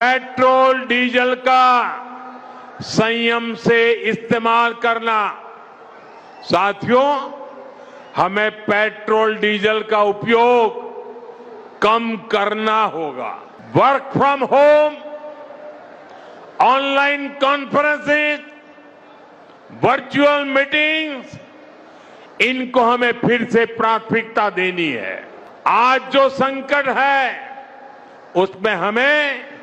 Petrol diesel का संयम से इस्तेमाल करना। साथियों, हमें पेट्रोल डीजल का उपयोग कम करना होगा। Work from home, online conferences, virtual meetings, इनको हमें फिर से प्राथमिकता देनी है। आज जो संकट है उसमें हमें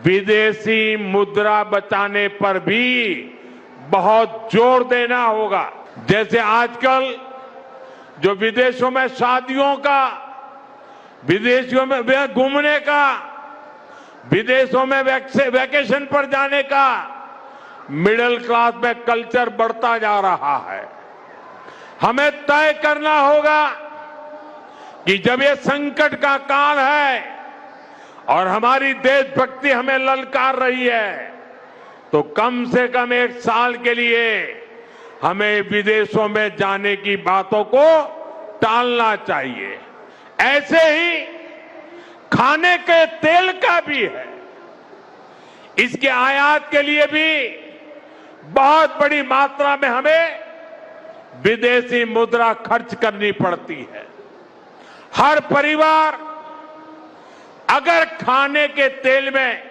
विदेशी मुद्रा बचाने पर भी बहुत जोर देना होगा। जैसे आजकल जो विदेशों में शादियों का, विदेशों में घूमने का, विदेशों में वैकेशन पर जाने का मिडिल क्लास में कल्चर बढ़ता जा रहा है। हमें तय करना होगा कि जब ये संकट का काल है और हमारी देशभक्ति हमें ललकार रही है, तो कम से कम 1 साल के लिए हमें विदेशों में जाने की बातों को टालना चाहिए। ऐसे ही खाने के तेल का भी है। इसके आयात के लिए भी बहुत बड़ी मात्रा में हमें विदेशी मुद्रा खर्च करनी पड़ती है। हर परिवार अगर खाने के तेल में,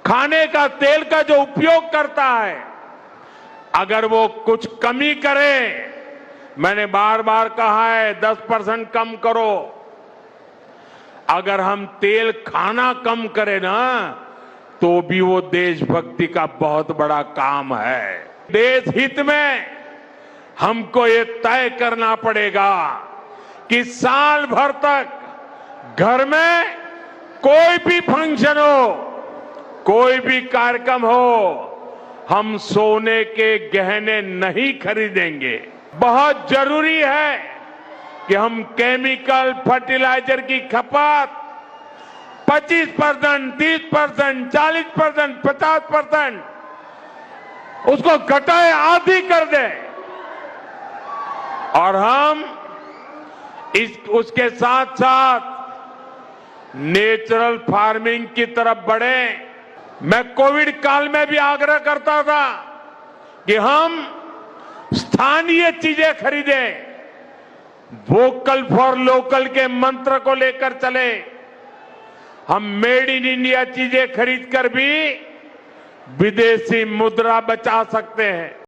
खाने का तेल का जो उपयोग करता है, अगर वो कुछ कमी करे, मैंने बार बार कहा है 10% कम करो। अगर हम तेल खाना कम करें ना, तो भी वो देशभक्ति का बहुत बड़ा काम है। देश हित में हमको ये तय करना पड़ेगा कि साल भर तक घर में कोई भी फंक्शन हो, कोई भी कार्यक्रम हो, हम सोने के गहने नहीं खरीदेंगे। बहुत जरूरी है कि हम केमिकल फर्टिलाइजर की खपत 25%, 30%, 40%, 50% उसको घटाए, आधी कर दें और हम उसके साथ साथ नेचुरल फार्मिंग की तरफ बढ़े। मैं कोविड काल में भी आग्रह करता था कि हम स्थानीय चीजें खरीदें, वोकल फॉर लोकल के मंत्र को लेकर चले। हम मेड इन इंडिया चीजें खरीदकर भी विदेशी मुद्रा बचा सकते हैं।